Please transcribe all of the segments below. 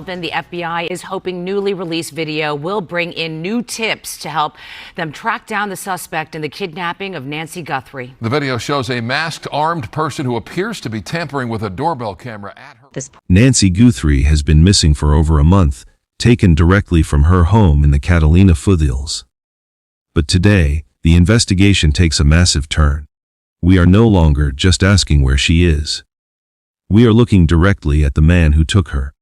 And the FBI is hoping newly released video will bring in new tips to help them track down the suspect in the kidnapping of Nancy Guthrie. The video shows a masked, armed person who appears to be tampering with a doorbell camera at her. Nancy Guthrie has been missing for over a month, taken directly from her home in the Catalina foothills. But today, the investigation takes a massive turn. We are no longer just asking where she is. We are looking directly at the man who took her.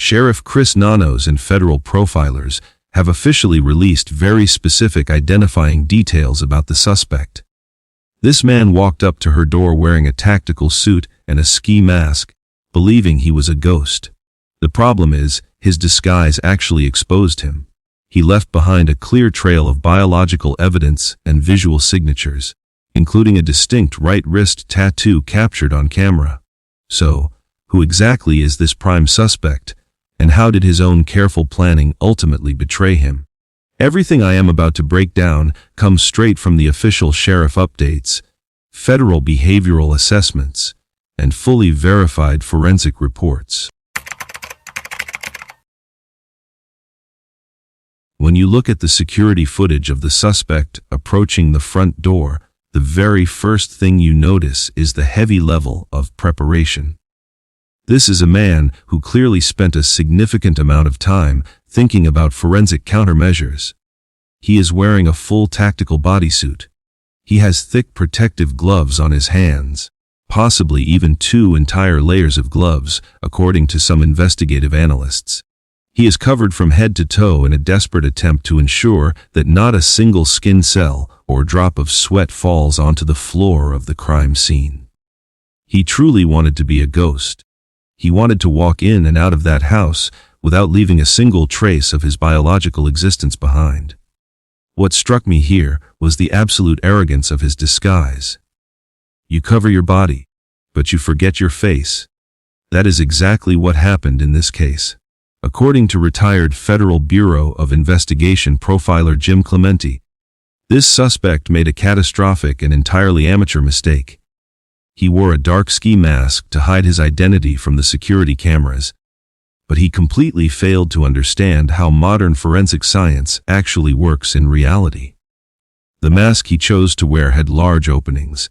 Sheriff Chris Nanos and federal profilers have officially released very specific identifying details about the suspect. This man walked up to her door wearing a tactical suit and a ski mask, believing he was a ghost. The problem is, his disguise actually exposed him. He left behind a clear trail of biological evidence and visual signatures, including a distinct right wrist tattoo captured on camera. So, who exactly is this prime suspect? And how did his own careful planning ultimately betray him? Everything I am about to break down comes straight from the official sheriff updates, federal behavioral assessments, and fully verified forensic reports. When you look at the security footage of the suspect approaching the front door, the very first thing you notice is the heavy level of preparation. This is a man who clearly spent a significant amount of time thinking about forensic countermeasures. He is wearing a full tactical bodysuit. He has thick protective gloves on his hands, possibly even 2 entire layers of gloves, according to some investigative analysts. He is covered from head to toe in a desperate attempt to ensure that not a single skin cell or drop of sweat falls onto the floor of the crime scene. He truly wanted to be a ghost. He wanted to walk in and out of that house without leaving a single trace of his biological existence behind. What struck me here was the absolute arrogance of his disguise. You cover your body, but you forget your face. That is exactly what happened in this case. According to retired Federal Bureau of Investigation profiler Jim Clementi, this suspect made a catastrophic and entirely amateur mistake. He wore a dark ski mask to hide his identity from the security cameras, but he completely failed to understand how modern forensic science actually works in reality. The mask he chose to wear had large openings.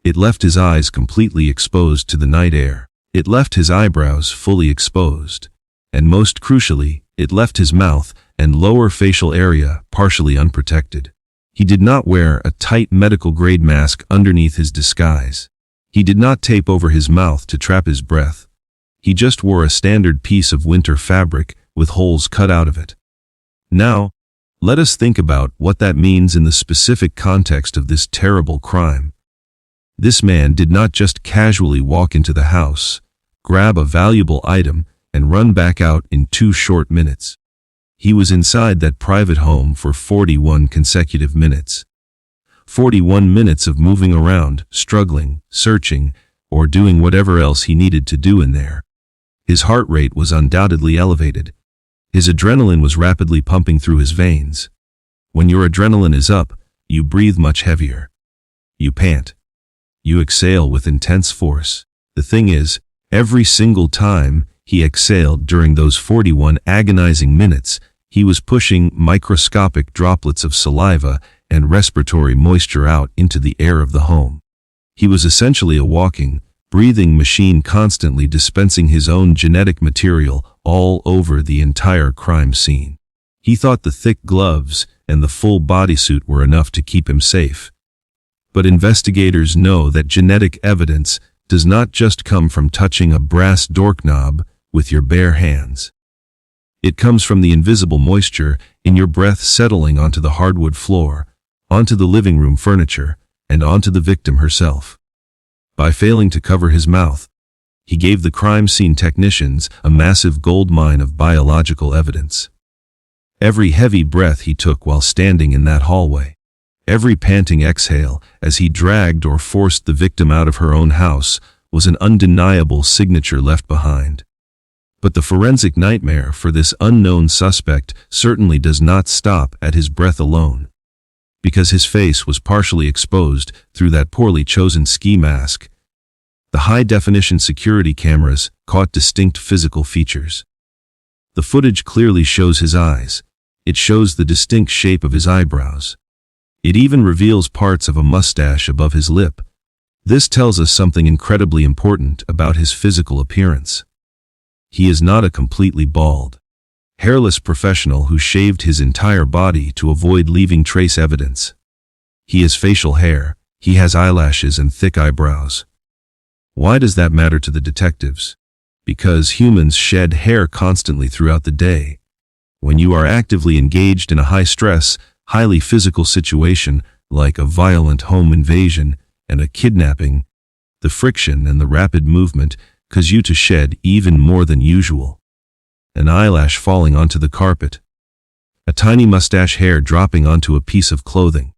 It left his eyes completely exposed to the night air. It left his eyebrows fully exposed. And most crucially, it left his mouth and lower facial area partially unprotected. He did not wear a tight medical-grade mask underneath his disguise. He did not tape over his mouth to trap his breath. He just wore a standard piece of winter fabric with holes cut out of it. Now, let us think about what that means in the specific context of this terrible crime. This man did not just casually walk into the house, grab a valuable item, and run back out in 2 short minutes. He was inside that private home for 41 consecutive minutes. 41 minutes of moving around, struggling, searching, or doing whatever else he needed to do in there. His heart rate was undoubtedly elevated. His adrenaline was rapidly pumping through his veins. When your adrenaline is up, you breathe much heavier. You pant. You exhale with intense force. The thing is, every single time he exhaled during those 41 agonizing minutes, he was pushing microscopic droplets of saliva and respiratory moisture out into the air of the home. He was essentially a walking, breathing machine, constantly dispensing his own genetic material all over the entire crime scene. He thought the thick gloves and the full bodysuit were enough to keep him safe. But investigators know that genetic evidence does not just come from touching a brass doorknob with your bare hands. It comes from the invisible moisture in your breath settling onto the hardwood floor, onto the living room furniture, and onto the victim herself. By failing to cover his mouth, he gave the crime scene technicians a massive gold mine of biological evidence. Every heavy breath he took while standing in that hallway, every panting exhale as he dragged or forced the victim out of her own house, was an undeniable signature left behind. But the forensic nightmare for this unknown suspect certainly does not stop at his breath alone. Because his face was partially exposed through that poorly chosen ski mask, the high-definition security cameras caught distinct physical features. The footage clearly shows his eyes. It shows the distinct shape of his eyebrows. It even reveals parts of a mustache above his lip. This tells us something incredibly important about his physical appearance. He is not a completely bald, hairless professional who shaved his entire body to avoid leaving trace evidence. He has facial hair, he has eyelashes and thick eyebrows. Why does that matter to the detectives? Because humans shed hair constantly throughout the day. When you are actively engaged in a high-stress, highly physical situation like a violent home invasion and a kidnapping, the friction and the rapid movement cause you to shed even more than usual. An eyelash falling onto the carpet, a tiny mustache hair dropping onto a piece of clothing,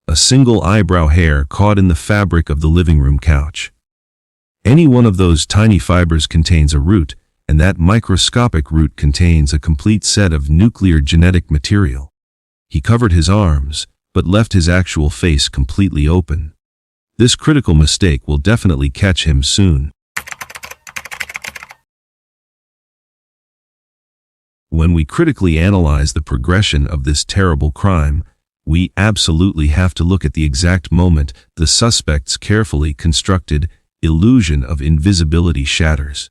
a single eyebrow hair caught in the fabric of the living room couch. Any one of those tiny fibers contains a root, and that microscopic root contains a complete set of nuclear genetic material. He covered his arms, but left his actual face completely open. This critical mistake will definitely catch him soon. When we critically analyze the progression of this terrible crime, we absolutely have to look at the exact moment the suspect's carefully constructed illusion of invisibility shatters.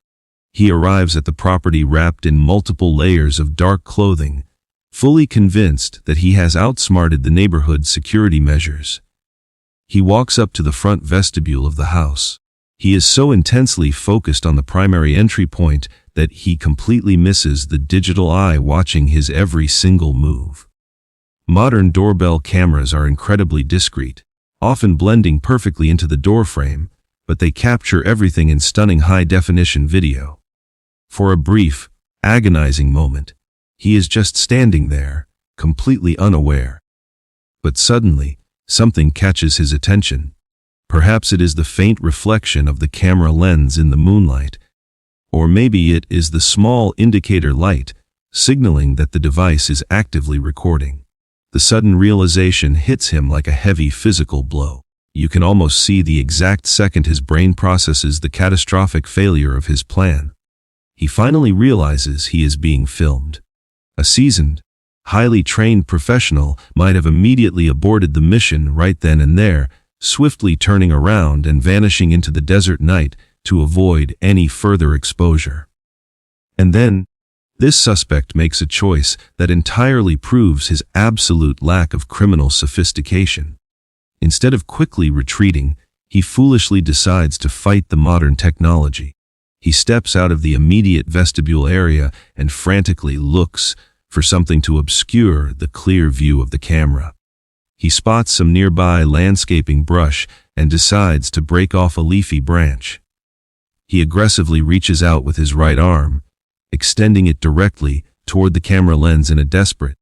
He arrives at the property wrapped in multiple layers of dark clothing, fully convinced that he has outsmarted the neighborhood's security measures. He walks up to the front vestibule of the house. He is so intensely focused on the primary entry point that he completely misses the digital eye watching his every single move. Modern doorbell cameras are incredibly discreet, often blending perfectly into the door frame, but they capture everything in stunning high-definition video. For a brief, agonizing moment, he is just standing there, completely unaware. But suddenly, something catches his attention. Perhaps it is the faint reflection of the camera lens in the moonlight, or maybe it is the small indicator light signaling that the device is actively recording. The sudden realization hits him like a heavy physical blow. You can almost see the exact second his brain processes the catastrophic failure of his plan. He finally realizes he is being filmed. A seasoned, highly trained professional might have immediately aborted the mission right then and there, swiftly turning around and vanishing into the desert night to avoid any further exposure. And then, this suspect makes a choice that entirely proves his absolute lack of criminal sophistication. Instead of quickly retreating, he foolishly decides to fight the modern technology. He steps out of the immediate vestibule area and frantically looks for something to obscure the clear view of the camera. He spots some nearby landscaping brush and decides to break off a leafy branch. He aggressively reaches out with his right arm, extending it directly toward the camera lens in a desperate,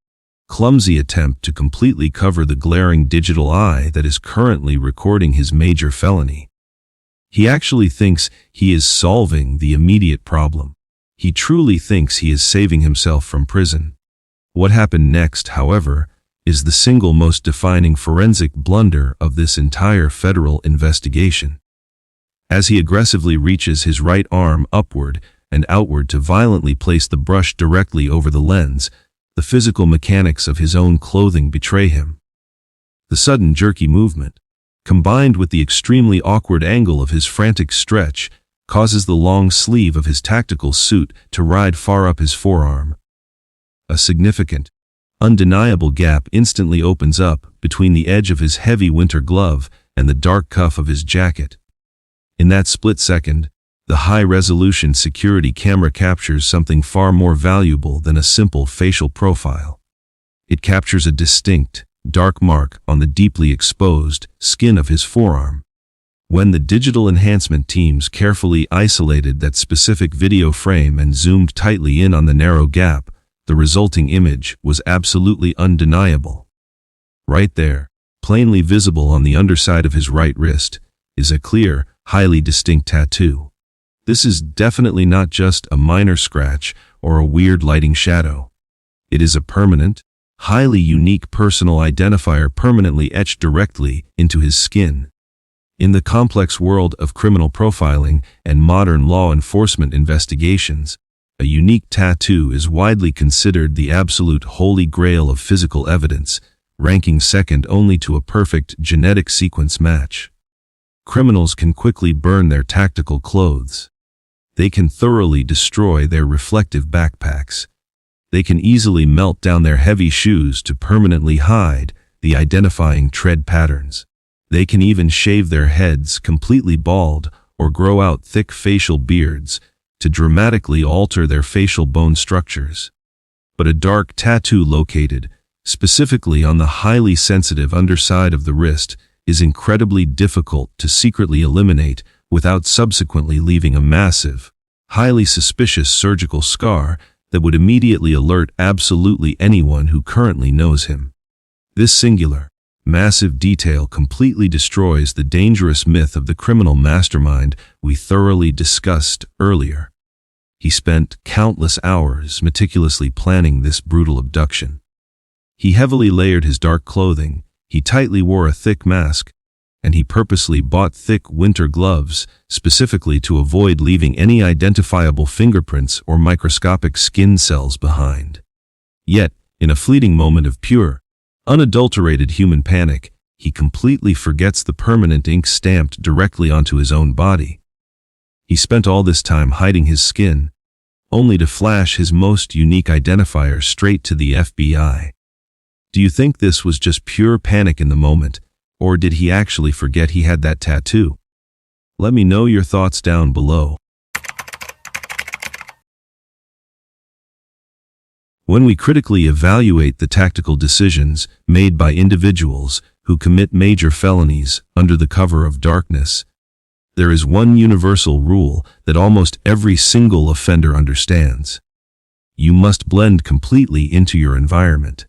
clumsy attempt to completely cover the glaring digital eye that is currently recording his major felony. He actually thinks he is solving the immediate problem. He truly thinks he is saving himself from prison. What happened next, however, is the single most defining forensic blunder of this entire federal investigation. As he aggressively reaches his right arm upward and outward to violently place the brush directly over the lens, the physical mechanics of his own clothing betray him. The sudden jerky movement, combined with the extremely awkward angle of his frantic stretch, causes the long sleeve of his tactical suit to ride far up his forearm. A significant, undeniable gap instantly opens up between the edge of his heavy winter glove and the dark cuff of his jacket. In that split second, the high-resolution security camera captures something far more valuable than a simple facial profile. It captures a distinct, dark mark on the deeply exposed skin of his forearm. When the digital enhancement teams carefully isolated that specific video frame and zoomed tightly in on the narrow gap, the resulting image was absolutely undeniable. Right there, plainly visible on the underside of his right wrist, is a clear, highly distinct tattoo. This is definitely not just a minor scratch or a weird lighting shadow. It is a permanent, highly unique personal identifier permanently etched directly into his skin. In the complex world of criminal profiling and modern law enforcement investigations, A unique tattoo is widely considered the absolute holy grail of physical evidence, ranking second only to a perfect genetic sequence match. Criminals can quickly burn their tactical clothes. They can thoroughly destroy their reflective backpacks. They can easily melt down their heavy shoes to permanently hide the identifying tread patterns. They can even shave their heads completely bald or grow out thick facial beards to dramatically alter their facial bone structures. But a dark tattoo located specifically on the highly sensitive underside of the wrist is incredibly difficult to secretly eliminate without subsequently leaving a massive, highly suspicious surgical scar that would immediately alert absolutely anyone who currently knows him. This singular, massive detail completely destroys the dangerous myth of the criminal mastermind we thoroughly discussed earlier. He spent countless hours meticulously planning this brutal abduction. He heavily layered his dark clothing, he tightly wore a thick mask, and he purposely bought thick winter gloves specifically to avoid leaving any identifiable fingerprints or microscopic skin cells behind. Yet, in a fleeting moment of pure, unadulterated human panic, he completely forgets the permanent ink stamped directly onto his own body. He spent all this time hiding his skin, only to flash his most unique identifier straight to the FBI. Do you think this was just pure panic in the moment, or did he actually forget he had that tattoo? Let me know your thoughts down below. When we critically evaluate the tactical decisions made by individuals who commit major felonies under the cover of darkness, there is one universal rule that almost every single offender understands. You must blend completely into your environment.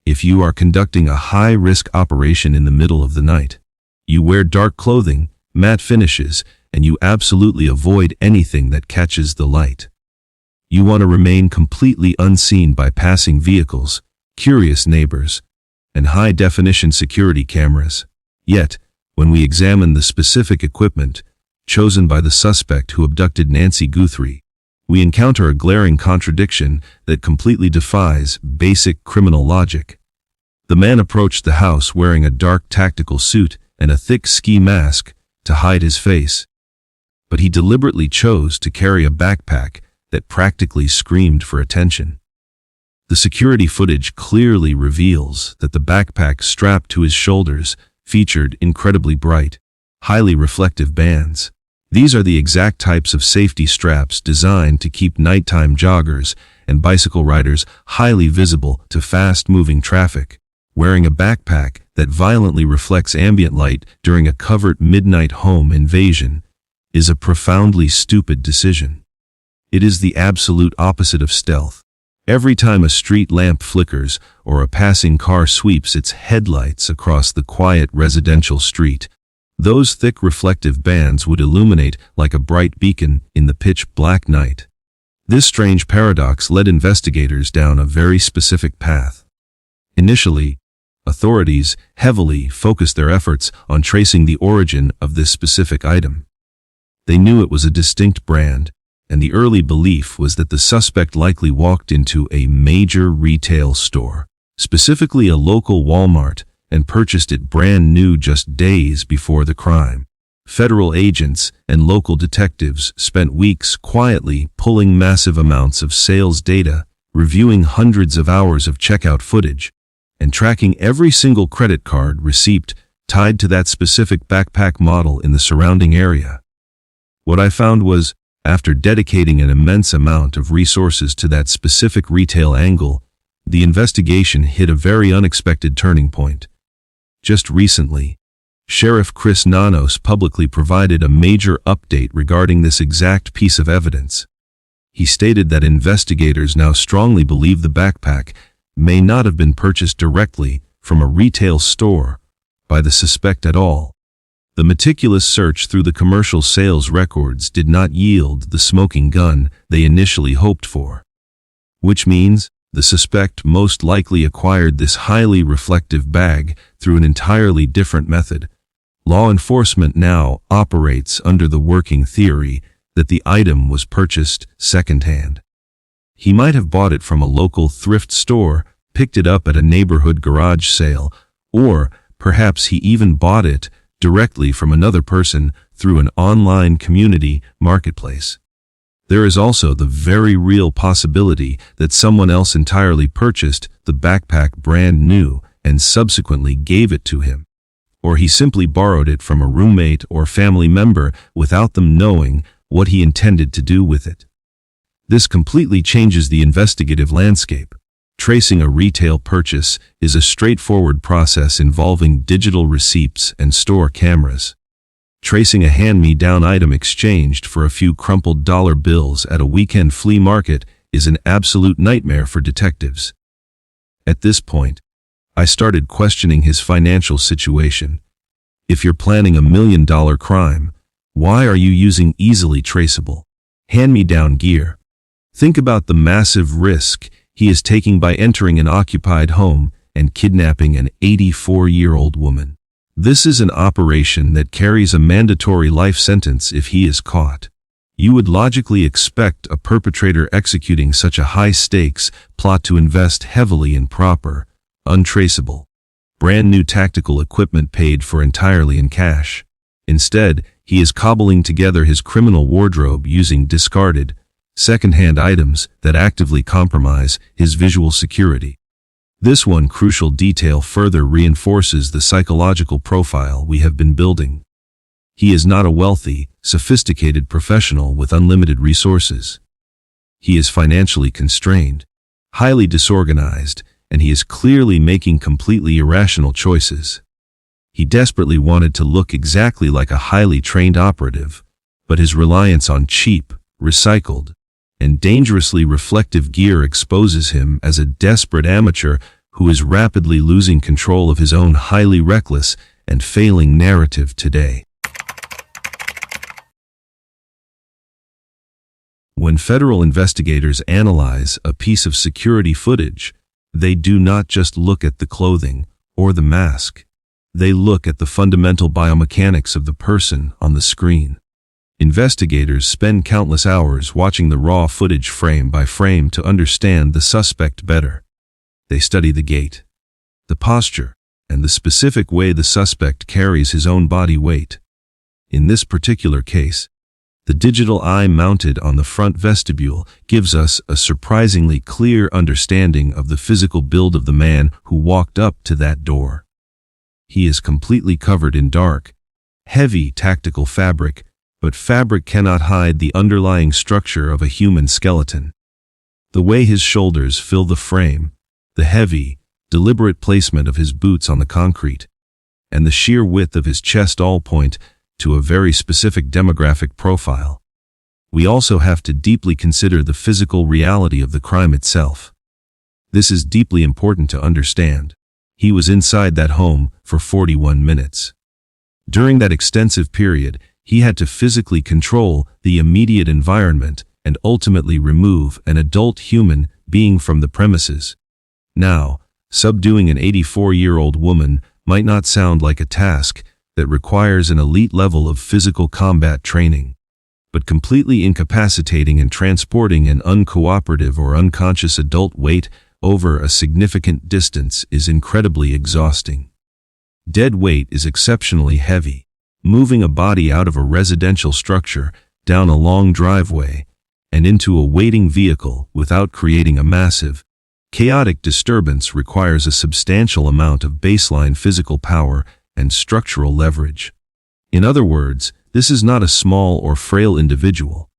If you are conducting a high-risk operation in the middle of the night, you wear dark clothing, matte finishes, and you absolutely avoid anything that catches the light. You want to remain completely unseen by passing vehicles, curious neighbors, and high-definition security cameras. Yet, when we examine the specific equipment chosen by the suspect who abducted Nancy Guthrie, we encounter a glaring contradiction that completely defies basic criminal logic. The man approached the house wearing a dark tactical suit and a thick ski mask to hide his face. But he deliberately chose to carry a backpack that practically screamed for attention. The security footage clearly reveals that the backpack strapped to his shoulders featured incredibly bright, highly reflective bands. These are the exact types of safety straps designed to keep nighttime joggers and bicycle riders highly visible to fast-moving traffic. Wearing a backpack that violently reflects ambient light during a covert midnight home invasion is a profoundly stupid decision. It is the absolute opposite of stealth. Every time a street lamp flickers or a passing car sweeps its headlights across the quiet residential street, those thick reflective bands would illuminate like a bright beacon in the pitch-black night. This strange paradox led investigators down a very specific path. Initially, authorities heavily focused their efforts on tracing the origin of this specific item. They knew it was a distinct brand, and the early belief was that the suspect likely walked into a major retail store, specifically a local Walmart, and purchased it brand new just days before the crime. Federal agents and local detectives spent weeks quietly pulling massive amounts of sales data, reviewing hundreds of hours of checkout footage, and tracking every single credit card receipt tied to that specific backpack model in the surrounding area. What I found was, after dedicating an immense amount of resources to that specific retail angle, the investigation hit a very unexpected turning point. Just recently, Sheriff Chris Nanos publicly provided a major update regarding this exact piece of evidence. He stated that investigators now strongly believe the backpack may not have been purchased directly from a retail store by the suspect at all. The meticulous search through the commercial sales records did not yield the smoking gun they initially hoped for. Which means the suspect most likely acquired this highly reflective bag through an entirely different method. Law enforcement now operates under the working theory that the item was purchased secondhand. He might have bought it from a local thrift store, picked it up at a neighborhood garage sale, or perhaps he even bought it directly from another person through an online community marketplace. There is also the very real possibility that someone else entirely purchased the backpack brand new and subsequently gave it to him. Or he simply borrowed it from a roommate or family member without them knowing what he intended to do with it. This completely changes the investigative landscape. Tracing a retail purchase is a straightforward process involving digital receipts and store cameras. Tracing a hand-me-down item exchanged for a few crumpled dollar bills at a weekend flea market is an absolute nightmare for detectives. At this point, I started questioning his financial situation. If you're planning $1 million crime, why are you using easily traceable, hand-me-down gear? Think about the massive risk he is taking by entering an occupied home and kidnapping an 84-year-old woman. This is an operation that carries a mandatory life sentence if he is caught. You would logically expect a perpetrator executing such a high-stakes plot to invest heavily in proper, untraceable, brand-new tactical equipment paid for entirely in cash. Instead, he is cobbling together his criminal wardrobe using discarded, second-hand items that actively compromise his visual security. This one crucial detail further reinforces the psychological profile we have been building. He is not a wealthy, sophisticated professional with unlimited resources. He is financially constrained, highly disorganized, and he is clearly making completely irrational choices. He desperately wanted to look exactly like a highly trained operative, but his reliance on cheap, recycled, and dangerously reflective gear exposes him as a desperate amateur who is rapidly losing control of his own highly reckless and failing narrative today. When federal investigators analyze a piece of security footage, they do not just look at the clothing or the mask. They look at the fundamental biomechanics of the person on the screen. Investigators spend countless hours watching the raw footage frame by frame to understand the suspect better. They study the gait, the posture, and the specific way the suspect carries his own body weight. In this particular case, the digital eye mounted on the front vestibule gives us a surprisingly clear understanding of the physical build of the man who walked up to that door. He is completely covered in dark, heavy tactical fabric, but fabric cannot hide the underlying structure of a human skeleton. The way his shoulders fill the frame, the heavy, deliberate placement of his boots on the concrete, and the sheer width of his chest all point to a very specific demographic profile. We also have to deeply consider the physical reality of the crime itself. This is deeply important to understand. He was inside that home for 41 minutes. During that extensive period, he had to physically control the immediate environment and ultimately remove an adult human being from the premises. Now, subduing an 84-year-old woman might not sound like a task that requires an elite level of physical combat training, but completely incapacitating and transporting an uncooperative or unconscious adult weight over a significant distance is incredibly exhausting. Dead weight is exceptionally heavy. Moving a body out of a residential structure, down a long driveway, and into a waiting vehicle without creating a massive, chaotic disturbance requires a substantial amount of baseline physical power and structural leverage. In other words, this is not a small or frail individual.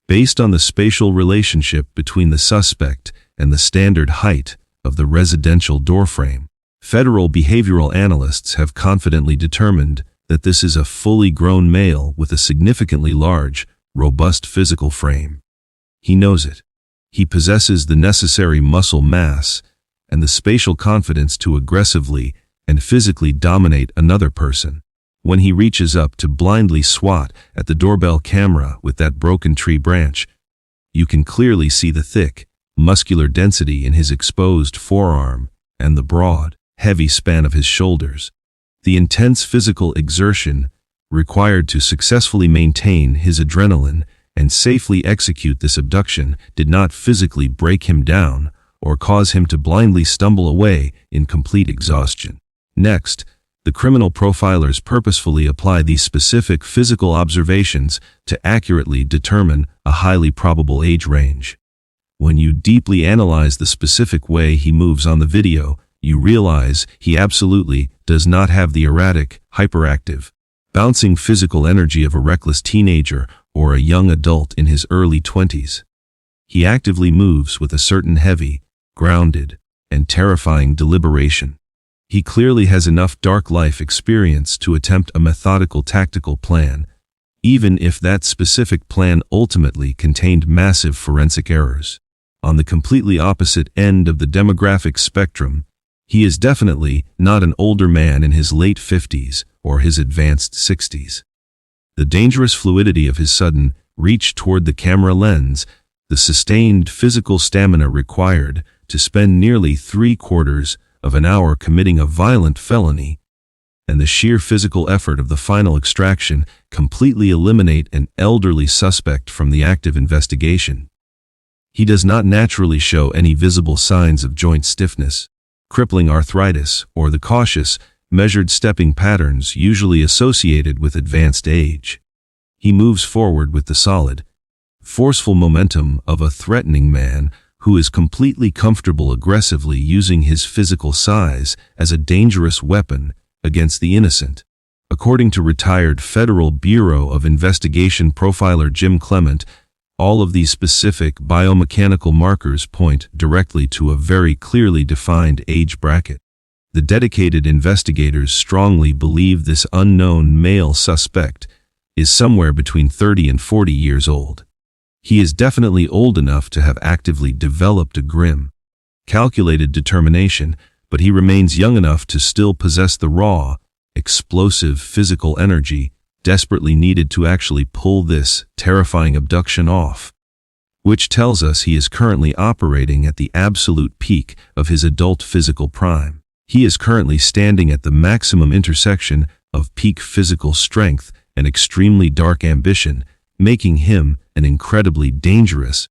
Based on the spatial relationship between the suspect and the standard height of the residential doorframe, federal behavioral analysts have confidently determined that this is a fully grown male with a significantly large, robust physical frame. He knows it. He possesses the necessary muscle mass and the spatial confidence to aggressively and physically dominate another person. When he reaches up to blindly swat at the doorbell camera with that broken tree branch, you can clearly see the thick, muscular density in his exposed forearm and the broad, heavy span of his shoulders. The intense physical exertion required to successfully maintain his adrenaline and safely execute this abduction did not physically break him down or cause him to blindly stumble away in complete exhaustion. Next, the criminal profilers purposefully apply these specific physical observations to accurately determine a highly probable age range. When you deeply analyze the specific way he moves on the video, you realize he absolutely does not have the erratic, hyperactive, bouncing physical energy of a reckless teenager or a young adult in his early 20s. He actively moves with a certain heavy, grounded, and terrifying deliberation. He clearly has enough dark life experience to attempt a methodical tactical plan, even if that specific plan ultimately contained massive forensic errors. On the completely opposite end of the demographic spectrum, he is definitely not an older man in his late 50s or his advanced 60s. The dangerous fluidity of his sudden reach toward the camera lens, the sustained physical stamina required to spend nearly 3/4 of an hour committing a violent felony, and the sheer physical effort of the final extraction completely eliminate an elderly suspect from the active investigation. He does not naturally show any visible signs of joint stiffness, crippling arthritis, or the cautious, measured stepping patterns usually associated with advanced age. He moves forward with the solid, forceful momentum of a threatening man who is completely comfortable aggressively using his physical size as a dangerous weapon against the innocent. According to retired Federal Bureau of Investigation profiler Jim Clement, all of these specific biomechanical markers point directly to a very clearly defined age bracket. The dedicated investigators strongly believe this unknown male suspect is somewhere between 30 and 40 years old. He is definitely old enough to have actively developed a grim, calculated determination, but he remains young enough to still possess the raw, explosive physical energy desperately needed to actually pull this terrifying abduction off, which tells us he is currently operating at the absolute peak of his adult physical prime. He is currently standing at the maximum intersection of peak physical strength and extremely dark ambition, making him an incredibly dangerous,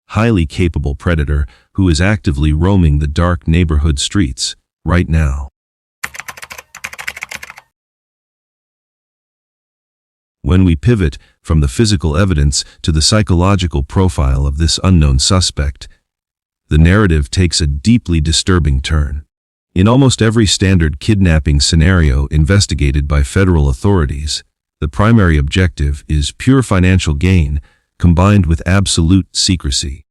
highly capable predator who is actively roaming the dark neighborhood streets right now. When we pivot from the physical evidence to the psychological profile of this unknown suspect, the narrative takes a deeply disturbing turn. In almost every standard kidnapping scenario investigated by federal authorities, the primary objective is pure financial gain combined with absolute secrecy.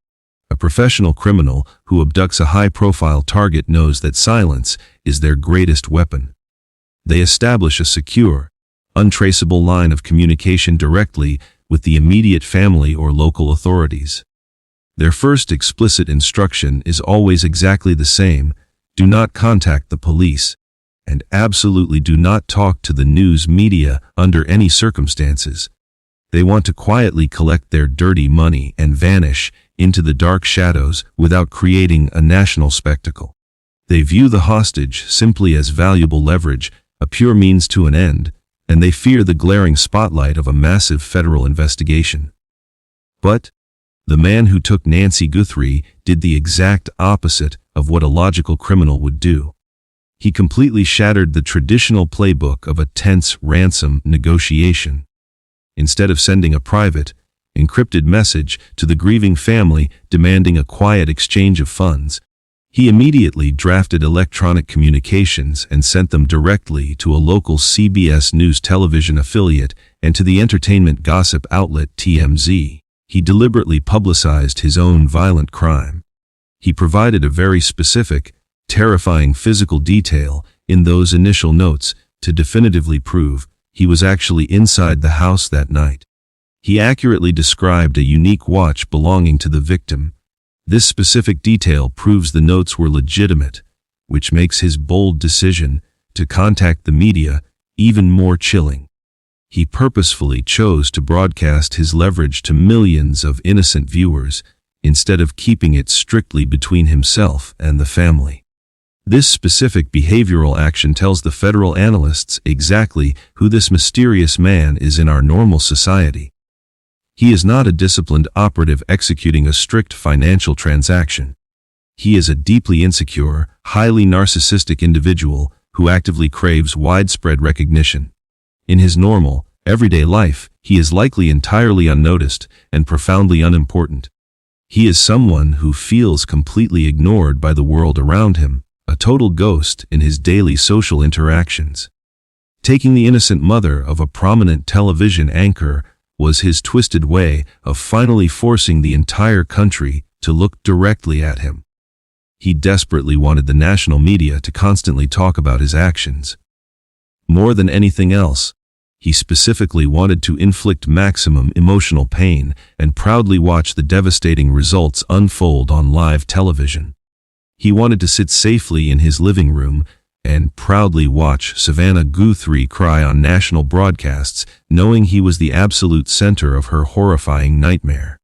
A professional criminal who abducts a high-profile target knows that silence is their greatest weapon. They establish a secure, untraceable line of communication directly with the immediate family or local authorities. Their first explicit instruction is always exactly the same: do not contact the police, and absolutely do not talk to the news media under any circumstances. They want to quietly collect their dirty money and vanish into the dark shadows without creating a national spectacle. They view the hostage simply as valuable leverage, a pure means to an end, and they fear the glaring spotlight of a massive federal investigation. But the man who took Nancy Guthrie did the exact opposite of what a logical criminal would do. He completely shattered the traditional playbook of a tense ransom negotiation. Instead of sending a private, encrypted message to the grieving family demanding a quiet exchange of funds, he immediately drafted electronic communications and sent them directly to a local CBS News television affiliate and to the entertainment gossip outlet TMZ. He deliberately publicized his own violent crime. He provided a very specific, terrifying physical detail in those initial notes to definitively prove he was actually inside the house that night. He accurately described a unique watch belonging to the victim. This specific detail proves the notes were legitimate, which makes his bold decision to contact the media even more chilling. He purposefully chose to broadcast his leverage to millions of innocent viewers instead of keeping it strictly between himself and the family. This specific behavioral action tells the federal analysts exactly who this mysterious man is in our normal society. He is not a disciplined operative executing a strict financial transaction. He is a deeply insecure, highly narcissistic individual who actively craves widespread recognition. In his normal, everyday life, he is likely entirely unnoticed and profoundly unimportant. He is someone who feels completely ignored by the world around him, a total ghost in his daily social interactions. Taking the innocent mother of a prominent television anchor was his twisted way of finally forcing the entire country to look directly at him. He desperately wanted the national media to constantly talk about his actions. More than anything else, he specifically wanted to inflict maximum emotional pain and proudly watch the devastating results unfold on live television. He wanted to sit safely in his living room and proudly watch Nancy Guthrie cry on national broadcasts, knowing he was the absolute center of her horrifying nightmare.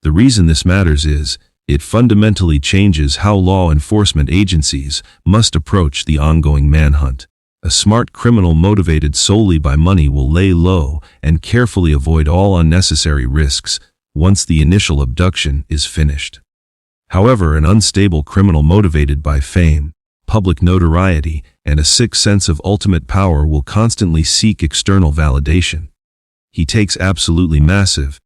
The reason this matters is, it fundamentally changes how law enforcement agencies must approach the ongoing manhunt. A smart criminal motivated solely by money will lay low and carefully avoid all unnecessary risks once the initial abduction is finished. However, an unstable criminal motivated by fame, public notoriety, and a sick sense of ultimate power will constantly seek external validation. He takes absolutely massive,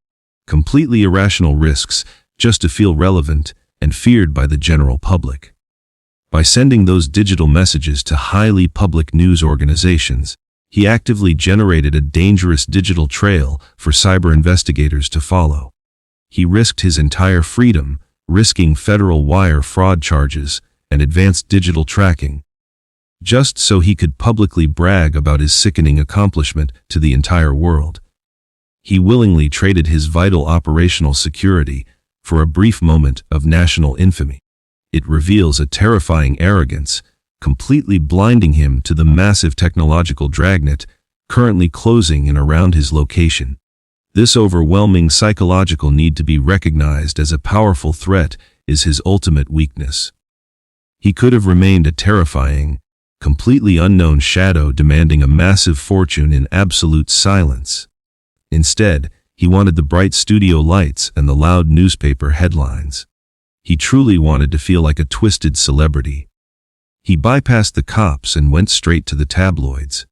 completely irrational risks just to feel relevant and feared by the general public. By sending those digital messages to highly public news organizations, he actively generated a dangerous digital trail for cyber investigators to follow. He risked his entire freedom, risking federal wire fraud charges and advanced digital tracking, just so he could publicly brag about his sickening accomplishment to the entire world. He willingly traded his vital operational security for a brief moment of national infamy. It reveals a terrifying arrogance, completely blinding him to the massive technological dragnet currently closing in around his location. This overwhelming psychological need to be recognized as a powerful threat is his ultimate weakness. He could have remained a terrifying, completely unknown shadow demanding a massive fortune in absolute silence. Instead, he wanted the bright studio lights and the loud newspaper headlines. He truly wanted to feel like a twisted celebrity. He bypassed the cops and went straight to the tabloids.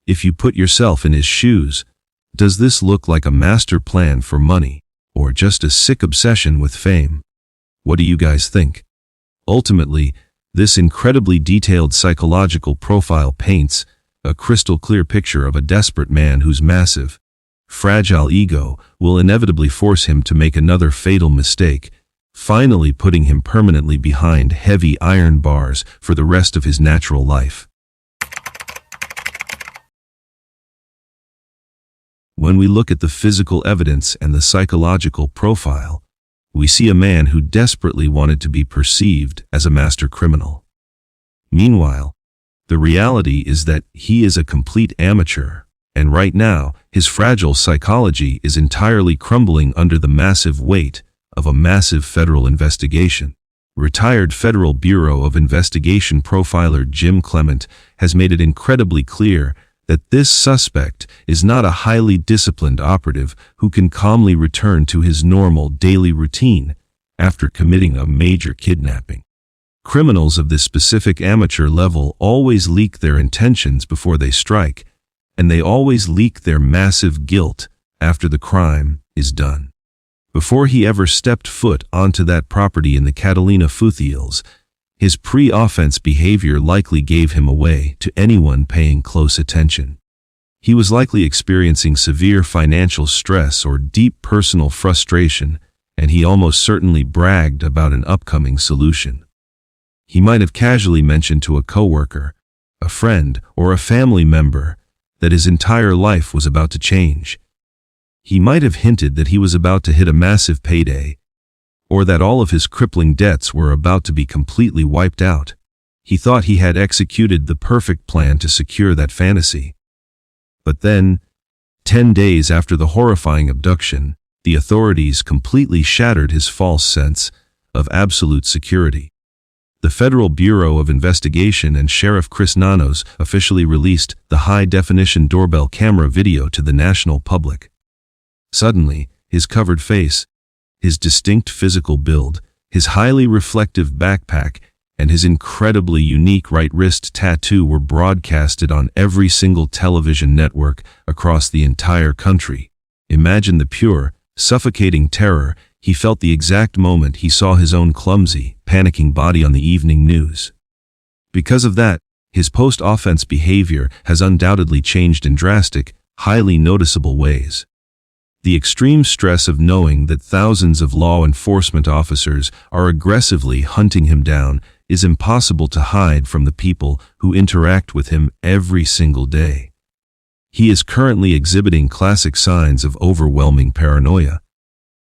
If you put yourself in his shoes, does this look like a master plan for money, or just a sick obsession with fame? What do you guys think? Ultimately, this incredibly detailed psychological profile paints a crystal clear picture of a desperate man whose massive, fragile ego will inevitably force him to make another fatal mistake, finally putting him permanently behind heavy iron bars for the rest of his natural life. When we look at the physical evidence and the psychological profile, we see a man who desperately wanted to be perceived as a master criminal. Meanwhile, the reality is that he is a complete amateur, and right now, his fragile psychology is entirely crumbling under the massive weight of a massive federal investigation. Retired Federal Bureau of Investigation profiler Jim Clement has made it incredibly clear that this suspect is not a highly disciplined operative who can calmly return to his normal daily routine after committing a major kidnapping. Criminals of this specific amateur level always leak their intentions before they strike, and they always leak their massive guilt after the crime is done. Before he ever stepped foot onto that property in the Catalina foothills, his pre-offense behavior likely gave him away to anyone paying close attention. He was likely experiencing severe financial stress or deep personal frustration, and he almost certainly bragged about an upcoming solution. He might have casually mentioned to a coworker, a friend, or a family member that his entire life was about to change. He might have hinted that he was about to hit a massive payday, or that all of his crippling debts were about to be completely wiped out. He thought he had executed the perfect plan to secure that fantasy. But then, 10 days after the horrifying abduction, the authorities completely shattered his false sense of absolute security. The Federal Bureau of Investigation and Sheriff Chris Nanos officially released the high-definition doorbell camera video to the national public. Suddenly, his covered face, his distinct physical build, his highly reflective backpack, and his incredibly unique right wrist tattoo were broadcasted on every single television network across the entire country. Imagine the pure, suffocating terror he felt the exact moment he saw his own clumsy, panicking body on the evening news. Because of that, his post-offense behavior has undoubtedly changed in drastic, highly noticeable ways. The extreme stress of knowing that thousands of law enforcement officers are aggressively hunting him down is impossible to hide from the people who interact with him every single day. He is currently exhibiting classic signs of overwhelming paranoia.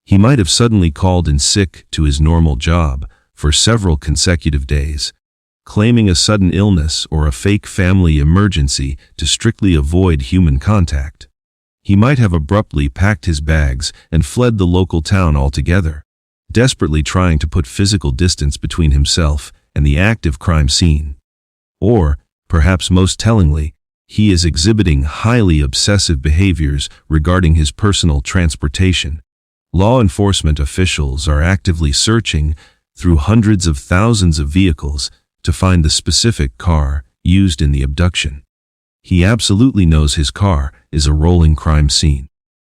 He might have suddenly called in sick to his normal job for several consecutive days, claiming a sudden illness or a fake family emergency to strictly avoid human contact. He might have abruptly packed his bags and fled the local town altogether, desperately trying to put physical distance between himself and the active crime scene. Or, perhaps most tellingly, he is exhibiting highly obsessive behaviors regarding his personal transportation. Law enforcement officials are actively searching through hundreds of thousands of vehicles to find the specific car used in the abduction. He absolutely knows his car is a rolling crime scene.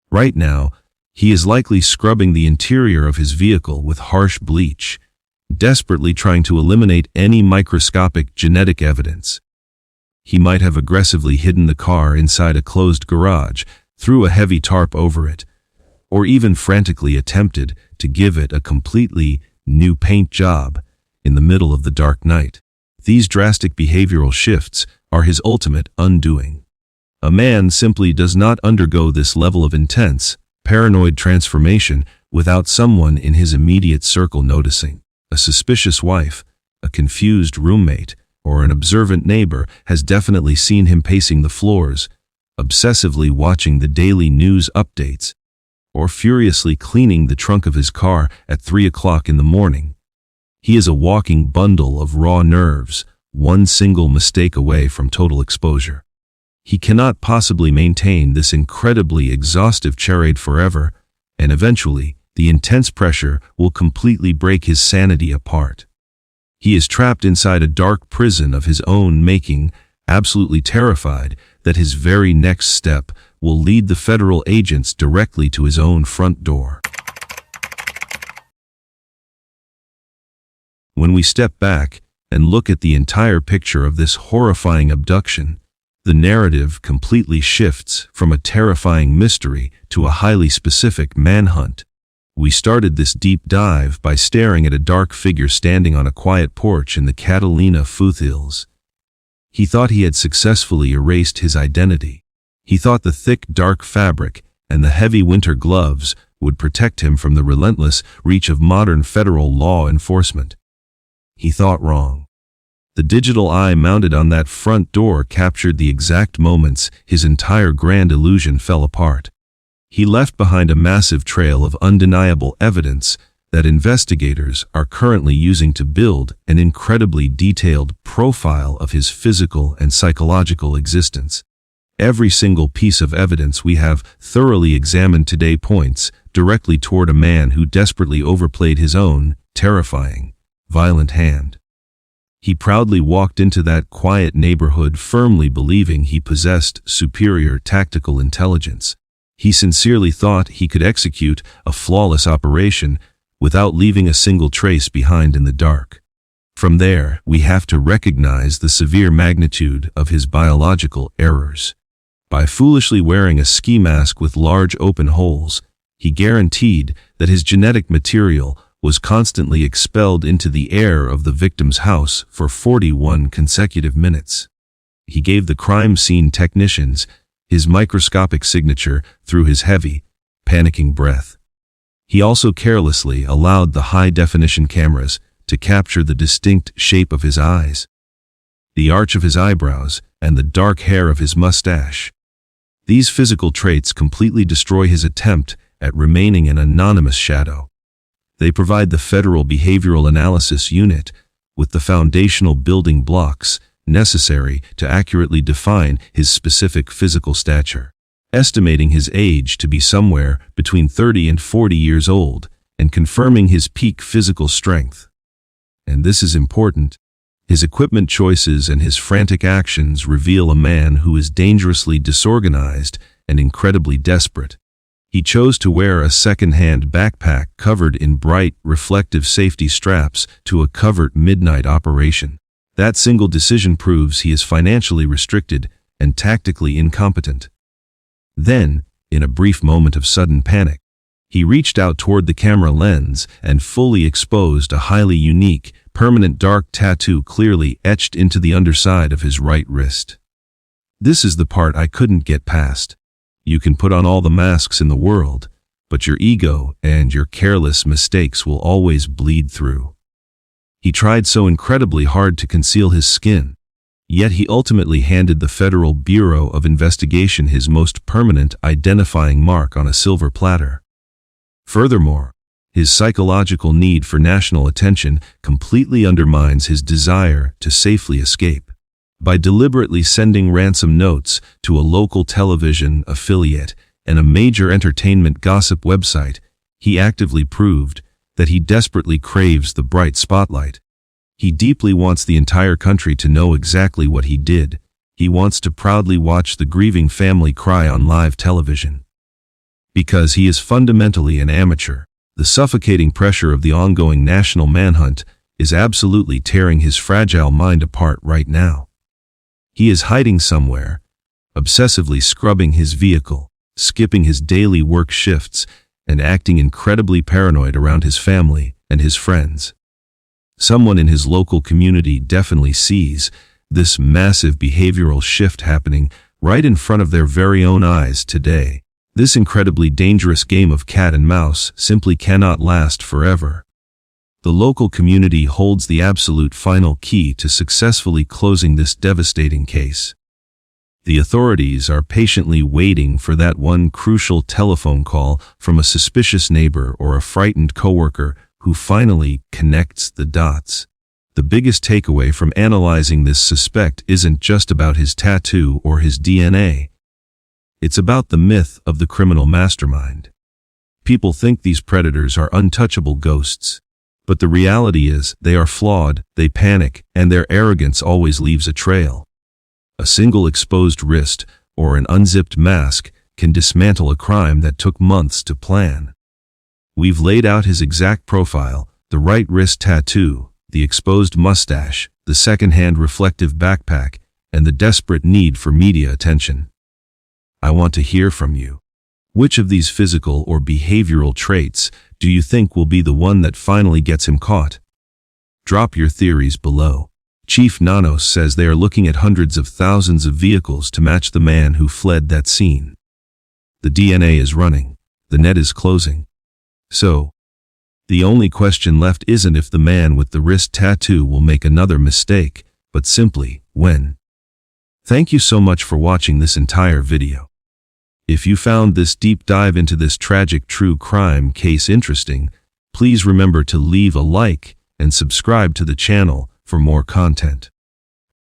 Right now, he is likely scrubbing the interior of his vehicle with harsh bleach, desperately trying to eliminate any microscopic genetic evidence. He might have aggressively hidden the car inside a closed garage, threw a heavy tarp over it, or even frantically attempted to give it a completely new paint job in the middle of the dark night. These drastic behavioral shifts are his ultimate undoing. A man simply does not undergo this level of intense, paranoid transformation without someone in his immediate circle noticing. A suspicious wife, a confused roommate, or an observant neighbor has definitely seen him pacing the floors, obsessively watching the daily news updates, or furiously cleaning the trunk of his car at 3 o'clock in the morning. He is a walking bundle of raw nerves, one single mistake away from total exposure. He cannot possibly maintain this incredibly exhaustive charade forever, and eventually, the intense pressure will completely break his sanity apart. He is trapped inside a dark prison of his own making, absolutely terrified that his very next step will lead the federal agents directly to his own front door. When we step back and look at the entire picture of this horrifying abduction, the narrative completely shifts from a terrifying mystery to a highly specific manhunt. We started this deep dive by staring at a dark figure standing on a quiet porch in the Catalina foothills. He thought he had successfully erased his identity. He thought the thick, dark fabric and the heavy winter gloves would protect him from the relentless reach of modern federal law enforcement. He thought wrong. The digital eye mounted on that front door captured the exact moments his entire grand illusion fell apart. He left behind a massive trail of undeniable evidence that investigators are currently using to build an incredibly detailed profile of his physical and psychological existence. Every single piece of evidence we have thoroughly examined today points directly toward a man who desperately overplayed his own terrifying, violent hand. He proudly walked into that quiet neighborhood firmly believing he possessed superior tactical intelligence. He sincerely thought he could execute a flawless operation without leaving a single trace behind in the dark. From there, we have to recognize the severe magnitude of his biological errors. By foolishly wearing a ski mask with large open holes, he guaranteed that his genetic material was constantly expelled into the air of the victim's house for 41 consecutive minutes. He gave the crime scene technicians his microscopic signature through his heavy, panicking breath. He also carelessly allowed the high-definition cameras to capture the distinct shape of his eyes, the arch of his eyebrows, and the dark hair of his mustache. These physical traits completely destroy his attempt at remaining an anonymous shadow. They provide the Federal Behavioral Analysis Unit with the foundational building blocks necessary to accurately define his specific physical stature. estimating his age to be somewhere between 30 and 40 years old, and confirming his peak physical strength. And this is important. His equipment choices and his frantic actions reveal a man who is dangerously disorganized and incredibly desperate. He chose to wear a second-hand backpack covered in bright, reflective safety straps to a covert midnight operation. That single decision proves he is financially restricted and tactically incompetent. Then, in a brief moment of sudden panic, he reached out toward the camera lens and fully exposed a highly unique, permanent dark tattoo clearly etched into the underside of his right wrist. This is the part I couldn't get past. You can put on all the masks in the world, but your ego and your careless mistakes will always bleed through. He tried so incredibly hard to conceal his skin, yet he ultimately handed the Federal Bureau of Investigation his most permanent identifying mark on a silver platter. Furthermore, his psychological need for national attention completely undermines his desire to safely escape. By deliberately sending ransom notes to a local television affiliate and a major entertainment gossip website, he actively proved that he desperately craves the bright spotlight. He deeply wants the entire country to know exactly what he did. He wants to proudly watch the grieving family cry on live television. Because he is fundamentally an amateur, the suffocating pressure of the ongoing national manhunt is absolutely tearing his fragile mind apart right now. He is hiding somewhere, obsessively scrubbing his vehicle, skipping his daily work shifts, and acting incredibly paranoid around his family and his friends. Someone in his local community definitely sees this massive behavioral shift happening right in front of their very own eyes today. This incredibly dangerous game of cat and mouse simply cannot last forever. The local community holds the absolute final key to successfully closing this devastating case. The authorities are patiently waiting for that one crucial telephone call from a suspicious neighbor or a frightened coworker who finally connects the dots. The biggest takeaway from analyzing this suspect isn't just about his tattoo or his DNA. It's about the myth of the criminal mastermind. People think these predators are untouchable ghosts, but the reality is they are flawed, they panic, and their arrogance always leaves a trail. A single exposed wrist or an unzipped mask can dismantle a crime that took months to plan. We've laid out his exact profile: the right wrist tattoo, the exposed mustache, the second-hand reflective backpack, and the desperate need for media attention. I want to hear from you. Which of these physical or behavioral traits do you think will be the one that finally gets him caught? Drop your theories below. Chief Nanos says they are looking at hundreds of thousands of vehicles to match the man who fled that scene. The DNA is running. The net is closing. So, the only question left isn't if the man with the wrist tattoo will make another mistake, but simply when. Thank you so much for watching this entire video. If you found this deep dive into this tragic true crime case interesting, please remember to leave a like and subscribe to the channel for more content.